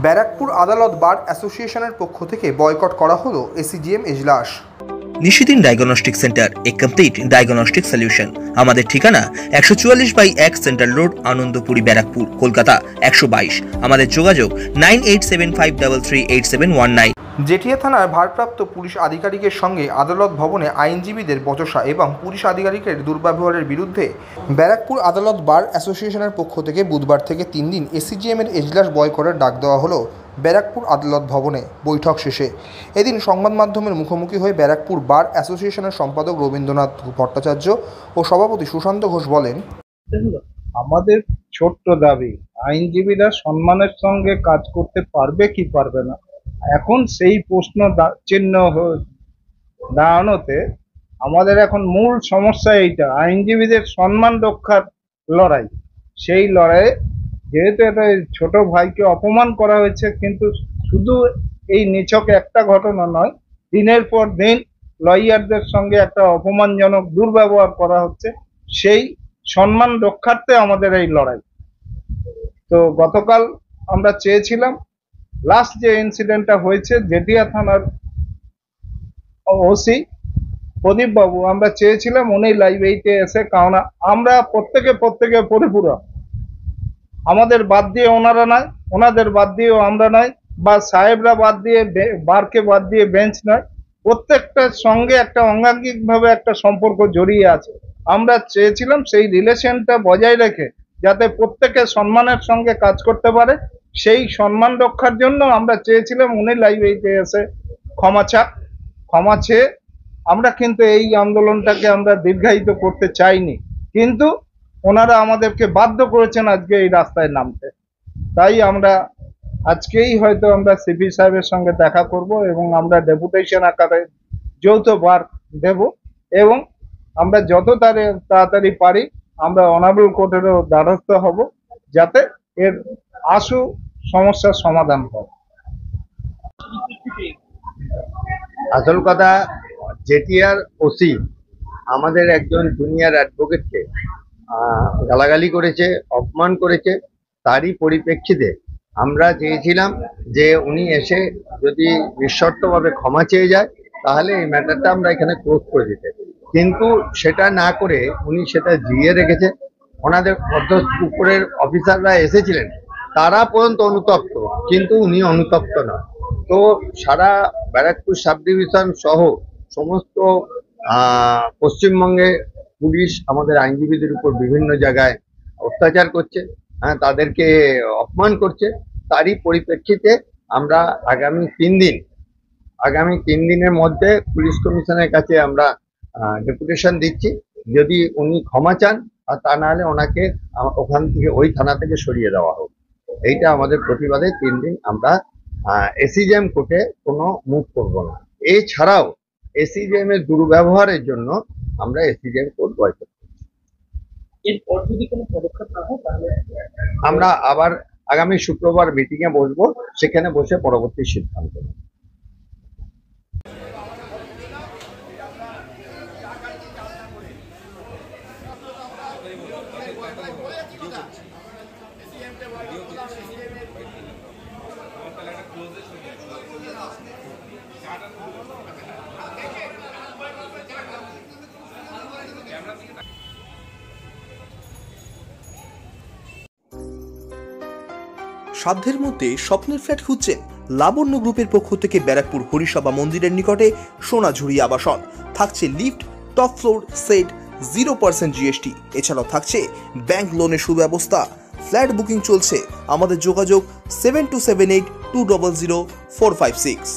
ব্যারাকপুর আদালত বার অ্যাসোসিয়েশনের পক্ষ থেকে বয়কট করা হলো এসিজিএম এজলাস। নিশিদিন ডায়াগনস্টিক সেন্টার, এ কমপ্লিট ডায়াগনস্টিক সলিউশন। আমাদের ঠিকানা 144/1 সেন্ট্রাল রোড, আনন্দপুরি, ব্যারাকপুর, কলকাতা 122। আমাদের যোগাযোগ 9875338719। জেঠিয়া থানার ভারপ্রাপ্ত পুলিশ আধিকারিকের সঙ্গে আদালত ভবনে আইনজীবীদের বচসা এবং পুলিশ আধিকারিকের দুর্ব্যবহারের বিরুদ্ধে ব্যারাকপুর আদালত বার অ্যাসোসিয়েশনের পক্ষ থেকে বুধবার থেকে 3 দিন এসিজিএমের এজলাস বয়কটের ডাক দেওয়া হলো ব্যারাকপুর আদালত ভবনে। বৈঠক শেষে এদিন সংবাদ মাধ্যমের মুখোমুখি হয়ে ব্যারাকপুর বার অ্যাসোসিয়েশনের সম্পাদক রবীন্দ্রনাথ ভট্টাচার্য ও সভাপতি সুশান্ত ঘোষ বলেন, আমাদের ছোট্ট দাবি, আইনজীবীরা সম্মানের সঙ্গে কাজ করতে পারবে কি পারবে না, এখন সেই প্রশ্ন চিহ্ন দাঁড়ানোতে আমাদের এখন মূল সমস্যা এইটা, আইনজীবীদের সম্মান রক্ষার লড়াই। সেই লড়াইয়ে যেহেতু এটা ছোট ভাইকে অপমান করা হয়েছে, কিন্তু শুধু এই নিছক একটা ঘটনা নয়, দিনের পর দিন লয়ারদের সঙ্গে একটা অপমানজনক দুর্ব্যবহার করা হচ্ছে, সেই সম্মান রক্ষার্থে আমাদের এই লড়াই। তো গতকাল আমরা চেয়েছিলাম, লাস্ট যে ইনসিডেন্টটা হয়েছে জেঠিয়া থানার ওসি প্রদীপ বাবু, আমরা চেয়েছিলাম উনি লাইব্রেরিতে এসে, কারণ আমরা প্রত্যেকে পরিপূরক, আমাদের বাদ দিয়ে ওনারা নয়, ওনাদের বাদ দিয়েও আমরা নয়, বা সাহেবরা বাদ দিয়ে বারকে বাদ দিয়ে বেঞ্চ নয়, প্রত্যেকটার সঙ্গে একটা অঙ্গাঙ্গিকভাবে একটা সম্পর্ক জড়িয়ে আছে। আমরা চেয়েছিলাম সেই রিলেশনটা বজায় রেখে যাতে প্রত্যেকে সম্মানের সঙ্গে কাজ করতে পারে, সেই সম্মান রক্ষার জন্য আমরা চেয়েছিলাম উনি লাইব্রেরিতে এসে ক্ষমা চেয়ে আমরা কিন্তু এই আন্দোলনটাকে আমরা দীর্ঘায়িত করতে চাইনি, কিন্তু ওনারা আমাদেরকে বাধ্য করেছেন আজকে এই রাস্তায় নামতে। তাই আমরা আজকেই হয়তো আমরা সিপি সাহেবের সঙ্গে দেখা করব এবং আমরা ডেপুটেশন আকারে যৌথ বার দেব, এবং আমরা যত তাড়াতাড়ি পারি আমরা অনারেবল কোর্টেরও দ্বারস্থ হব যাতে এর আশু সমস্যার সমাধান হয়। আসল কথা, জেটিআর ওসি আমাদের একজন জুনিয়র অ্যাডভোকেটকে গালাগালি করেছে, অপমান করেছে। তারই পরিপ্রেক্ষিতে আমরা চেয়েছিলাম যে উনি এসে যদি নিঃশর্তভাবে ক্ষমা চেয়ে যায় তাহলে এই ম্যাটারটা আমরা এখানে ক্লোজ করে দিতে, কিন্তু সেটা না করে উনি সেটা জিয়ে রেখেছে। ওনাদের উপরের অফিসাররা এসেছিলেন, তারা পর্যন্ত অনুতপ্ত, কিন্তু উনি অনুতপ্ত নয়। তো সারা ব্যারাকপুর সাব ডিভিশন সহ সমস্ত পশ্চিমবঙ্গে পুলিশ আমাদের আইনজীবীদের উপর বিভিন্ন জায়গায় অত্যাচার করছে, তাদেরকে অপমান করছে। তারই পরিপ্রেক্ষিতে আমরা আগামী 3 দিনের মধ্যে পুলিশ কমিশনের কাছে আমরা ডেপুটেশন দিচ্ছি, যদি উনি ক্ষমা চান, আর তা না হলে ওনাকে ওখান থেকে ওই থানা থেকে সরিয়ে দেওয়া হোক। এইটা আমাদের প্রতিবাদে 3 দিন আমরা এসিজিএম কোর্টে কোনো মুভ করবো না। এছাড়াও এসিজিএম এর দুর্ব্যবহারের জন্য আমরা এসিজিএম কোর্ট বয়কট করছি। এরপর যদি কোনো পদক্ষেপ না হয় তাহলে আমরা আবার আগামী শুক্রবার মিটিং এ বসবো, সেখানে বসে পরবর্তী সিদ্ধান্ত নেব। সাধ্যের মধ্যে স্বপ্নের ফ্ল্যাট খুঁজছেন? লাবণ্য গ্রুপের পক্ষ থেকে ব্যারাকপুর হরিসভা মন্দিরের নিকটে সোনাঝুরি আবাসন। থাকছে lift, top floor, set, 0% GST. এছাড়াও থাকছে ব্যাংক লোনের সুব্যবস্থা। ফ্ল্যাট বুকিং চলছে। আমাদের যোগাযোগ 7278200456।